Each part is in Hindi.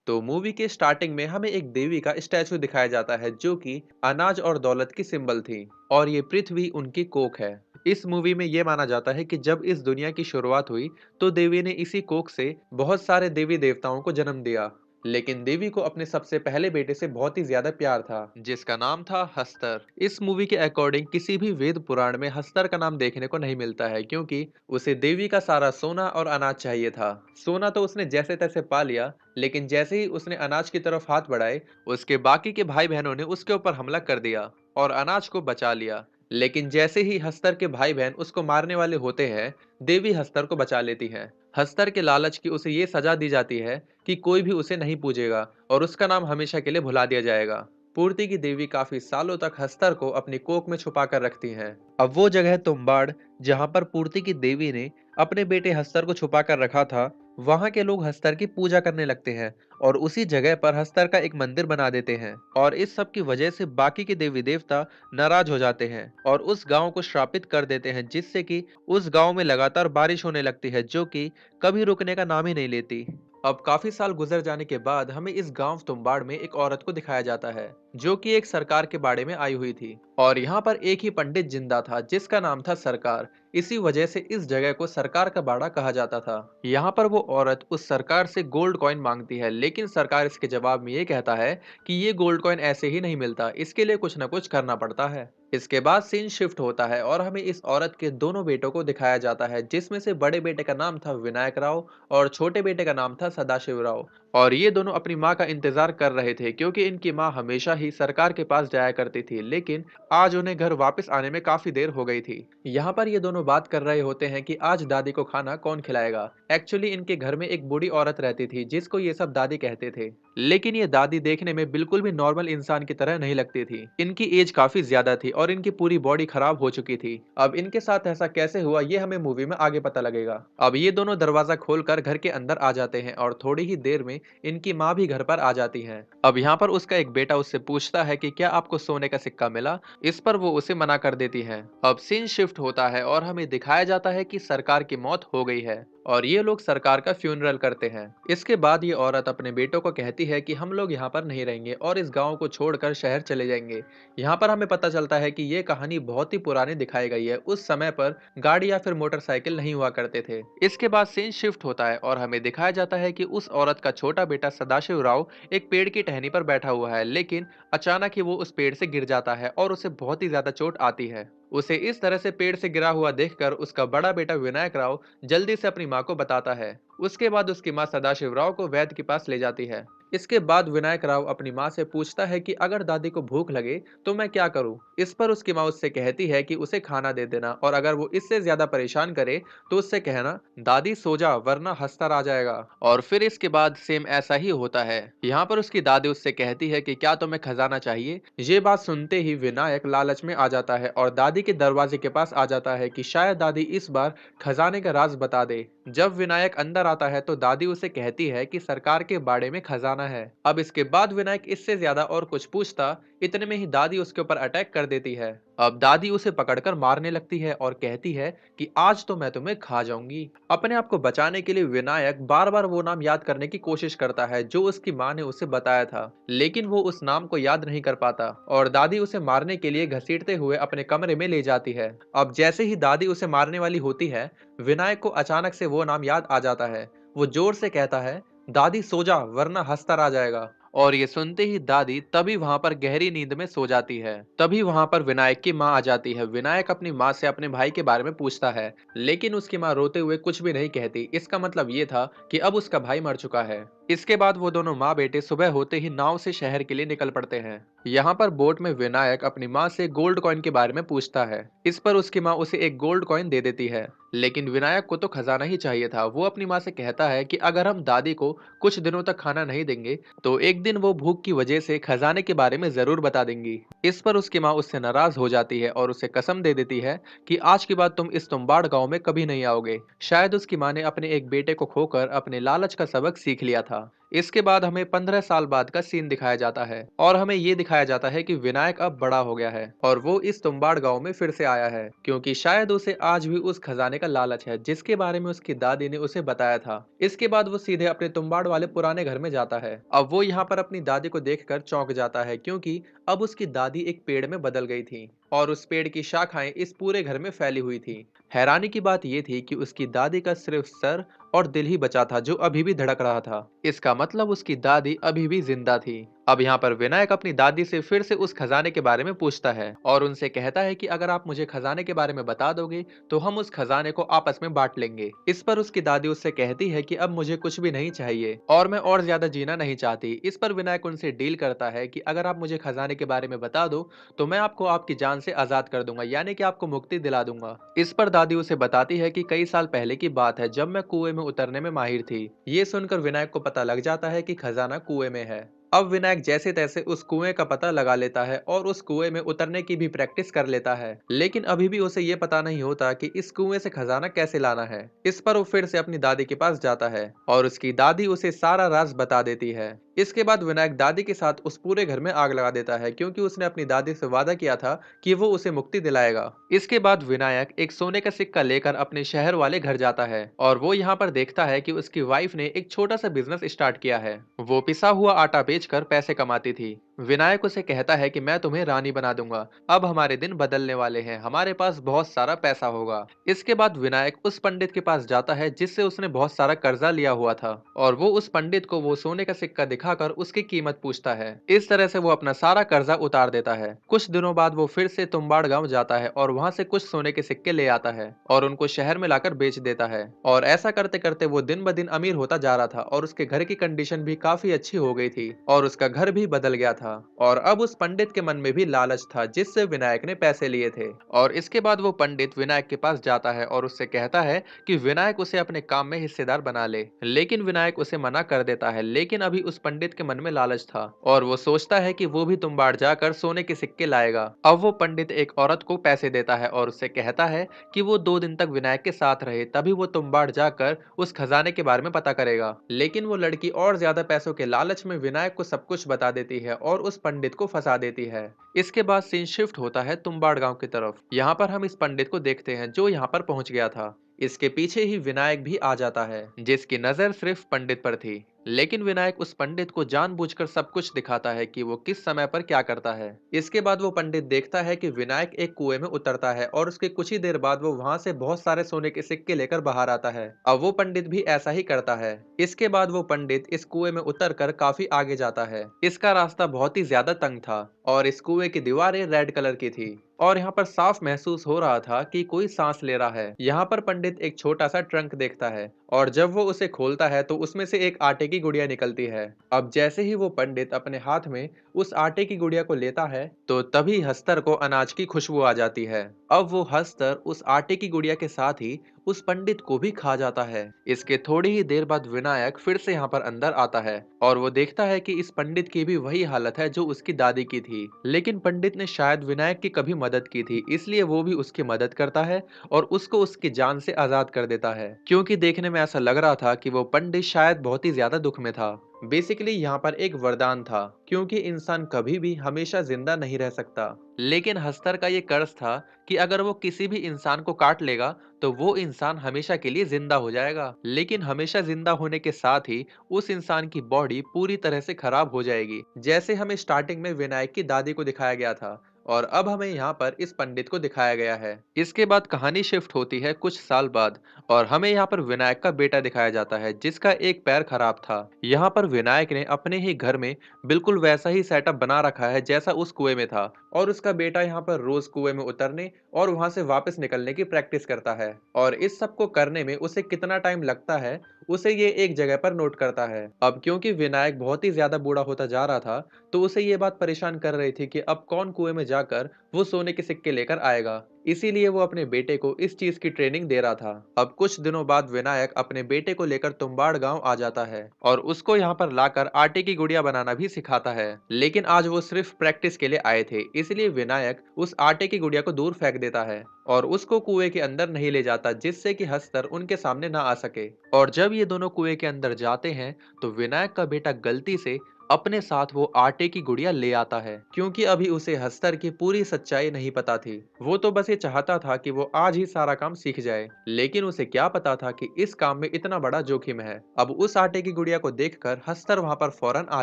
तो मूवी के स्टार्टिंग में हमें एक देवी का स्टैचू दिखाया जाता है जो कि अनाज और दौलत की सिंबल थी। और ये पृथ्वी उनकी कोख है। इस मूवी में ये माना जाता है कि जब इस दुनिया की शुरुआत हुई तो देवी ने इसी कोख से बहुत सारे देवी देवताओं को जन्म दिया। लेकिन देवी को अपने सबसे पहले बेटे से बहुत ही ज्यादा प्यार था जिसका नाम था हस्तर। इस मूवी के अकॉर्डिंग किसी भी वेद पुराण में हस्तर का नाम देखने को नहीं मिलता है क्योंकि उसे देवी का सारा सोना और अनाज चाहिए था। सोना तो उसने जैसे तैसे पा लिया, लेकिन जैसे ही उसने अनाज की तरफ हाथ बढ़ाए उसके बाकी के भाई बहनों ने उसके ऊपर हमला कर दिया और अनाज को बचा लिया। लेकिन जैसे ही हस्तर के भाई बहन उसको मारने वाले होते हैं, देवी हस्तर को बचा लेती हैं। हस्तर के लालच की उसे ये सजा दी जाती है कि कोई भी उसे नहीं पूजेगा और उसका नाम हमेशा के लिए भुला दिया जाएगा। पूर्ति की देवी काफी सालों तक हस्तर को अपनी कोख में छुपा कर रखती हैं। अब वो जगह तुम्बाड़ जहां पर पूर्ति की देवी ने अपने बेटे हस्तर को छुपा कर रखा था, वहां के लोग हस्तर की पूजा करने लगते हैं और उसी जगह पर हस्तर का एक मंदिर बना देते हैं। और इस सब की वजह से बाकी के देवी देवता नाराज हो जाते हैं और उस गांव को श्रापित कर देते हैं, जिससे कि उस गांव में लगातार बारिश होने लगती है जो कि कभी रुकने का नाम ही नहीं लेती। अब काफी साल गुजर जाने के बाद हमें इस गांव तुम्बाड़ में एक औरत को दिखाया जाता है जो कि एक सरकार के बाड़े में आई हुई थी। और यहाँ पर एक ही पंडित जिंदा था जिसका नाम था सरकार। इसी वजह से इस जगह को सरकार का बाड़ा कहा जाता था। यहाँ पर वो औरत उस सरकार से गोल्ड कॉइन मांगती है, लेकिन सरकार इसके जवाब में ये कहता है कि ये गोल्ड कॉइन ऐसे ही नहीं मिलता, इसके लिए कुछ ना कुछ करना पड़ता है। इसके बाद सीन शिफ्ट होता है और हमें इस औरत के दोनों बेटों को दिखाया जाता है, जिसमें से बड़े बेटे का नाम था विनायक राव और छोटे बेटे का नाम था सदाशिव राव। और ये दोनों अपनी माँ का इंतजार कर रहे थे क्योंकि इनकी माँ हमेशा ही सरकार के पास जाया करती थी, लेकिन आज उन्हें घर वापस आने में काफी देर हो गई थी। यहाँ पर ये दोनों बात कर रहे होते हैं कि आज दादी को खाना कौन खिलाएगा। एक्चुअली इनके घर में एक बूढ़ी औरत रहती थी जिसको ये सब दादी कहते थे, लेकिन ये दादी देखने में बिल्कुल भी नॉर्मल इंसान की तरह नहीं लगती थी। इनकी एज काफी ज्यादा थी और इनकी पूरी बॉडी खराब हो चुकी थी। अब इनके साथ ऐसा कैसे हुआ ये हमें मूवी में आगे पता लगेगा। अब ये दोनों दरवाजा खोलकर घर के अंदर आ जाते हैं और थोड़ी ही देर में इनकी माँ भी घर पर आ जाती है। अब यहाँ पर उसका एक बेटा उससे पूछता है कि क्या आपको सोने का सिक्का मिला। इस पर वो उसे मना कर देती है। अब सीन शिफ्ट होता है और हमें दिखाया जाता है कि सरकार की मौत हो गई है और ये लोग सरकार का फ्यूनरल करते हैं। इसके बाद ये औरत अपने बेटों को कहती है कि हम लोग यहाँ पर नहीं रहेंगे और इस गांव को छोड़कर शहर चले जाएंगे। यहाँ पर हमें पता चलता है कि ये कहानी बहुत ही पुरानी दिखाई गई है। उस समय पर गाड़ी या फिर मोटरसाइकिल नहीं हुआ करते थे। इसके बाद सीन शिफ्ट होता है और हमें दिखाया जाता है कि उस औरत का छोटा बेटा सदाशिव राव एक पेड़ की टहनी पर बैठा हुआ है, लेकिन अचानक ही वो उस पेड़ से गिर जाता है और उसे बहुत ही ज्यादा चोट आती है। उसे इस तरह से पेड़ से गिरा हुआ देखकर उसका बड़ा बेटा विनायक राव जल्दी से अपनी माँ को बताता है। उसके बाद उसकी माँ सदाशिव राव को वैद्य के पास ले जाती है। इसके बाद विनायक राव अपनी माँ से पूछता है कि अगर दादी को भूख लगे तो मैं क्या करूं। इस पर उसकी माँ उससे कहती है कि उसे खाना दे देना और अगर वो इससे ज्यादा परेशान करे तो उससे कहना दादी सो जा वरना हंसता आ जाएगा। और फिर इसके बाद सेम ऐसा ही होता है। यहाँ पर उसकी दादी उससे कहती है कि क्या तुम्हें खजाना चाहिए। ये बात सुनते ही विनायक लालच में आ जाता है और दादी के दरवाजे के पास आ जाता है कि शायद दादी इस बार खजाने का राज बता दे। जब विनायक अंदर आता है तो दादी उसे कहती है कि सरकार के बाड़े में खजाना है। अब इसके बाद विनायक इससे ज्यादा और कुछ पूछता, इतने में ही दादी उसके ऊपर अटैक कर देती है। अब दादी उसे पकड़कर मारने लगती है और कहती है कि आज तो मैं तुम्हें खा जाऊंगी। अपने आप को बचाने के लिए विनायक बार बार वो नाम याद करने की कोशिश करता है जो उसकी माँ ने उसे बताया था, लेकिन वो उस नाम को याद नहीं कर पाता और दादी उसे मारने के लिए घसीटते हुए अपने कमरे में ले जाती है। अब जैसे ही दादी उसे मारने वाली होती है, विनायक को अचानक से वो नाम याद आ जाता है। वो जोर से कहता है, दादी सो जा वरना हंसता आ जाएगा। और ये सुनते ही दादी तभी वहां पर गहरी नींद में सो जाती है। तभी वहां पर विनायक की माँ आ जाती है। विनायक अपनी माँ से अपने भाई के बारे में पूछता है, लेकिन उसकी माँ रोते हुए कुछ भी नहीं कहती। इसका मतलब ये था कि अब उसका भाई मर चुका है। इसके बाद वो दोनों माँ बेटे सुबह होते ही नाव से शहर के लिए निकल पड़ते हैं। यहाँ पर बोट में विनायक अपनी माँ से गोल्ड कॉइन के बारे में पूछता है। इस पर उसकी माँ उसे एक गोल्ड कॉइन दे देती है, लेकिन विनायक को तो खजाना ही चाहिए था। वो अपनी माँ से कहता है कि अगर हम दादी को कुछ दिनों तक खाना नहीं देंगे तो एक दिन वो भूख की वजह से खजाने के बारे में जरूर बता देंगी। इस पर उसकी माँ उससे नाराज हो जाती है और उसे कसम दे देती है कि आज के बाद तुम इस तुम्बाड़ गांव में कभी नहीं आओगे। शायद उसकी माँ ने अपने एक बेटे को खोकर अपने लालच का सबक सीख लिया था। इसके बाद हमें 15 साल बाद का सीन दिखाया जाता है और हमें ये दिखाया जाता है कि विनायक अब बड़ा हो गया है और वो इस तुम्बाड़ गांव में फिर से आया है क्योंकि शायद उसे आज भी उस खजाने का लालच है जिसके बारे में उसकी दादी ने उसे बताया था। इसके बाद वो सीधे अपने तुम्बाड़ वाले पुराने घर में जाता है। अब वो यहाँ पर अपनी दादी को देखकर चौंक जाता है क्योंकि अब उसकी दादी एक पेड़ में बदल गई थी और उस पेड़ की शाखाएं इस पूरे घर में फैली हुई थी। हैरानी की बात यह थी कि उसकी दादी का सिर्फ सर और दिल ही बचा था जो अभी भी धड़क रहा था। इसका मतलब उसकी दादी अभी भी जिंदा थी। अब यहाँ पर विनायक अपनी दादी से फिर से उस खजाने के बारे में पूछता है और उनसे कहता है कि अगर आप मुझे खजाने के बारे में बता दोगे तो हम उस खजाने को आपस में बांट लेंगे। इस पर उसकी दादी उससे कहती है कि अब मुझे कुछ भी नहीं चाहिए और मैं और ज्यादा जीना नहीं चाहती। इस पर विनायक उनसे डील करता है कि अगर आप मुझे खजाने के बारे में बता दो तो मैं आपको आपकी जान से आजाद कर दूंगा, यानी कि आपको मुक्ति दिला दूंगा। इस पर दादी उसे बताती है कि कई साल पहले की बात है जब मैं कुएं में उतरने में माहिर थी। ये सुनकर विनायक को पता लग जाता है कि खजाना कुएं में है। अब विनायक जैसे तैसे उस कुएं का पता लगा लेता है और उस कुएं में उतरने की भी प्रैक्टिस कर लेता है, लेकिन अभी भी उसे ये पता नहीं होता कि इस कुएं से खजाना कैसे लाना है। इस पर वो फिर से अपनी दादी के पास जाता है और उसकी दादी उसे सारा राज बता देती है। इसके बाद विनायक दादी के साथ उस पूरे घर में आग लगा देता है क्योंकि उसने अपनी दादी से वादा किया था कि वो उसे मुक्ति दिलाएगा। इसके बाद विनायक एक सोने का सिक्का लेकर अपने शहर वाले घर जाता है और वो यहाँ पर देखता है कि उसकी वाइफ ने एक छोटा सा बिजनेस स्टार्ट किया है। वो पिसा हुआ आटा बेचकर पैसे कमाती थी। विनायक उसे कहता है कि मैं तुम्हें रानी बना दूंगा, अब हमारे दिन बदलने वाले हैं, हमारे पास बहुत सारा पैसा होगा। इसके बाद विनायक उस पंडित के पास जाता है जिससे उसने बहुत सारा कर्जा लिया हुआ था और वो उस पंडित को वो सोने का सिक्का दिखाकर उसकी कीमत पूछता है। इस तरह से वो अपना सारा कर्जा उतार देता है। कुछ दिनों बाद वो फिर से तुम्बाड़ गांव जाता है और वहां से कुछ सोने के सिक्के ले आता है और उनको शहर में लाकर बेच देता है और ऐसा करते करते वो दिन ब दिन अमीर होता जा रहा था और उसके घर की कंडीशन भी काफी अच्छी हो गई थी और उसका घर भी बदल गया था। और अब उस पंडित के मन में भी लालच था जिससे विनायक ने पैसे लिए थे। और इसके बाद वो पंडित विनायक के पास जाता है और उससे कहता है कि विनायक उसे अपने काम में हिस्सेदार बना ले, लेकिन विनायक उसे मना कर देता है। लेकिन अभी उस पंडित के मन में लालच था और वो सोचता है कि वो भी तुम्बाड़ जाकर सोने के सिक्के लाएगा। अब वो पंडित एक औरत को पैसे देता है और उससे कहता है कि वो 2 दिन तक विनायक के साथ रहे, तभी वो तुम्बाड़ जाकर उस खजाने के बारे में पता करेगा। लेकिन वो लड़की और ज्यादा पैसों के लालच में विनायक को सब कुछ बता देती है और उस पंडित को फंसा देती है। इसके बाद सीन शिफ्ट होता है तुम्बाड़ गांव की तरफ। यहाँ पर हम इस पंडित को देखते हैं जो यहाँ पर पहुंच गया था। इसके पीछे ही विनायक भी आ जाता है जिसकी नजर सिर्फ पंडित पर थी, लेकिन विनायक उस पंडित को जानबूझकर सब कुछ दिखाता है कि वो किस समय पर क्या करता है। इसके बाद वो पंडित देखता है कि विनायक एक कुएं में उतरता है और उसके कुछ ही देर बाद वो वहां से बहुत सारे सोने के सिक्के लेकर बाहर आता है। अब वो पंडित भी ऐसा ही करता है। इसके बाद वो पंडित इस कुएं में उतरकर काफी आगे जाता है। इसका रास्ता बहुत ही ज्यादा तंग था और इस कुएं की दीवारें रेड कलर की थी और यहाँ पर साफ महसूस हो रहा था कि कोई सांस ले रहा है। यहाँ पर पंडित एक छोटा सा ट्रंक देखता है और जब वो उसे खोलता है तो उसमें से एक आटे की गुड़िया निकलती है। अब जैसे ही वो पंडित अपने हाथ में उस आटे की गुड़िया को लेता है तो तभी हस्तर को अनाज की खुशबू आ जाती है। अब वो हस्तर उस आटे की गुड़िया के साथ ही उस पंडित को भी खा जाता है। इसके थोड़ी ही देर बाद विनायक फिर से यहाँ पर अंदर आता है और वो देखता है कि इस पंडित की भी वही हालत है जो उसकी दादी की थी, लेकिन पंडित ने शायद विनायक की कभी मदद की थी इसलिए वो भी उसकी मदद करता है और उसको उसकी जान से आजाद कर देता है, क्योंकि देखने में ऐसा लग रहा था कि वो पंडित शायद बहुत ही ज्यादा दुख में था। बेसिकली यहाँ पर एक वरदान था क्योंकि इंसान कभी भी हमेशा जिंदा नहीं रह सकता, लेकिन हस्तर का ये कर्ज था कि अगर वो किसी भी इंसान को काट लेगा तो वो इंसान हमेशा के लिए जिंदा हो जाएगा, लेकिन हमेशा जिंदा होने के साथ ही उस इंसान की बॉडी पूरी तरह से खराब हो जाएगी, जैसे हमें स्टार्टिंग में विनायक की दादी को दिखाया गया था और अब हमें यहाँ पर इस पंडित को दिखाया गया है। इसके बाद कहानी शिफ्ट होती है कुछ साल बाद और हमें यहाँ पर विनायक का बेटा दिखाया जाता है जिसका एक पैर खराब था। यहाँ पर विनायक ने अपने ही घर में बिल्कुल वैसा ही सेटअप बना रखा है जैसा उस कुएं में था और उसका बेटा यहाँ पर रोज कुएं में उतरने और वहां से वापस निकलने की प्रैक्टिस करता है और इस सब को करने में उसे कितना टाइम लगता है उसे ये एक जगह पर नोट करता है। अब क्योंकि विनायक बहुत ही ज्यादा बूढ़ा होता जा रहा था तो उसे ये बात परेशान कर रही थी कि अब कौन कुएं में जाकर वो सोने के सिक्के लेकर आएगा। इसीलिए वो अपने बेटे को इस चीज की ट्रेनिंग दे रहा था। अब कुछ दिनों बाद विनायक अपने बेटे को लेकर तुम्बाड़ गांव आ जाता है और उसको यहाँ पर लाकर आटे की गुड़िया बनाना भी सिखाता है। लेकिन आज वो सिर्फ प्रैक्टिस के लिए आए थे, इसलिए विनायक उस आटे की गुड़िया को दूर फेंक देता है और उसको कुएं के अंदर नहीं ले जाता, जिससे कि हस्तर उनके सामने ना आ सके। और जब ये दोनों कुएं के अंदर जाते हैं तो विनायक का बेटा गलती से अपने साथ वो आटे की गुड़िया ले आता है, क्योंकि अभी उसे हस्तर की पूरी सच्चाई नहीं पता थी। वो तो बस ये चाहता था कि वो आज ही सारा काम सीख जाए, लेकिन उसे क्या पता था कि इस काम में इतना बड़ा जोखिम है। अब उस आटे की गुड़िया को देखकर हस्तर वहां पर फौरन आ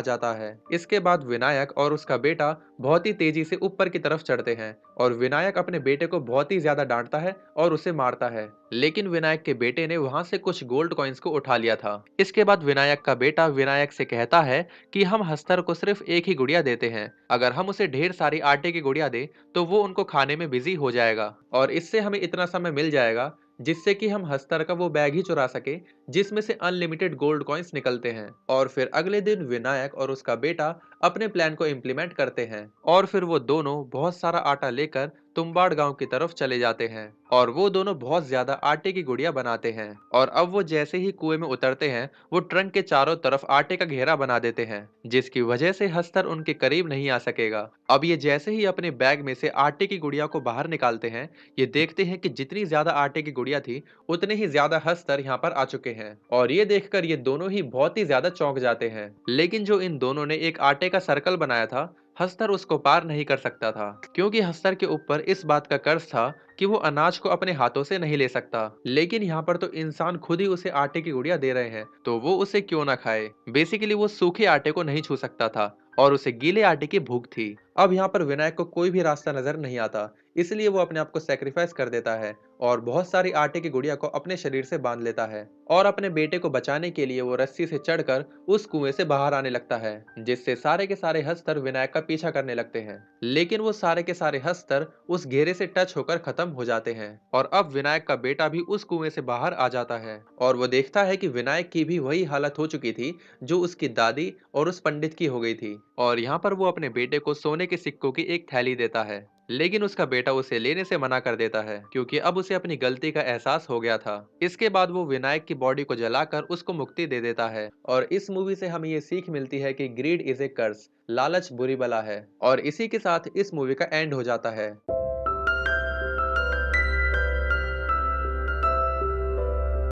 जाता है। इसके बाद विनायक और उसका बेटा बहुत ही तेजी से ऊपर की तरफ चढ़ते हैं और विनायक अपने बेटे को बहुत ही ज्यादा डांटता है और उसे मारता है। लेकिन विनायक के बेटे ने वहां से कुछ गोल्ड कॉइन्स को उठा लिया था। इसके बाद विनायक का बेटा विनायक से कहता है कि हम हस्तर को सिर्फ एक ही गुड़िया देते हैं, अगर हम उसे ढेर सारी आटे की गुड़िया दें तो वो उनको खाने में बिजी हो जाएगा और इससे हमें इतना समय मिल जाएगा जिससे कि हम हस्तर का वो बैग ही चुरा सके जिसमें से अनलिमिटेड गोल्ड कॉइन्स निकलते हैं। और फिर अगले दिन विनायक और उसका बेटा अपने प्लान को इम्प्लीमेंट करते हैं और फिर वो दोनों बहुत सारा आटा लेकर तुम्बाड़ गांव की तरफ चले जाते हैं और वो दोनों बहुत ज्यादा आटे की गुड़िया बनाते हैं। और अब वो जैसे ही कुएं में उतरते हैं वो ट्रंक के चारों तरफ आटे का घेरा बना देते हैं, जिसकी वजह से हस्तर उनके करीब नहीं आ सकेगा। अब ये जैसे ही अपने बैग में से आटे की गुड़िया को बाहर निकालते हैं, ये देखते हैं कि जितनी ज्यादा आटे की गुड़िया थी उतने ही ज्यादा हस्तर यहाँ पर आ चुके हैं। और ये देखकर ये दोनों ही बहुत ही ज्यादा चौंक जाते हैं। लेकिन जो इन दोनों ने एक आटे का सर्कल बनाया था, हस्तर उसको पार नहीं कर सकता था, क्योंकि हस्तर के ऊपर इस बात का कर्ज था कि वो अनाज को अपने हाथों से नहीं ले सकता। लेकिन यहाँ पर तो इंसान खुद ही उसे आटे की गुड़िया दे रहे हैं, तो वो उसे क्यों ना खाए। बेसिकली वो सूखे आटे को नहीं छू सकता था और उसे गीले आटे की भूख थी। अब यहाँ पर विनायक को कोई भी रास्ता नजर नहीं आता, इसलिए वो अपने आप को सेक्रीफाइस कर देता है और बहुत सारी आटे की गुड़िया को अपने शरीर से बांध लेता है और अपने बेटे को बचाने के लिए वो रस्सी से चढ़कर उस कुएं से बाहर आने लगता है, जिससे सारे के सारे हस्तर विनायक का पीछा करने लगते हैं। लेकिन वो सारे के सारे हस्तर उस घेरे से टच होकर खत्म हो जाते हैं और अब विनायक का बेटा भी उस कुएं से बाहर आ जाता है और वो देखता है कि विनायक की भी वही हालत हो चुकी थी जो उसकी दादी और उस पंडित की हो गई थी। और यहाँ पर वो अपने बेटे को सोने के सिक्कों की एक थैली देता है, लेकिन उसका बेटा उसे लेने से मना कर देता है, क्योंकि अब उसे अपनी गलती का एहसास हो गया था। इसके बाद वो विनायक की बॉडी को जलाकर उसको मुक्ति दे देता है। और इस मूवी से हमें ये सीख मिलती है कि ग्रीड इज ए कर्स, लालच बुरी बला है। और इसी के साथ इस मूवी का एंड हो जाता है।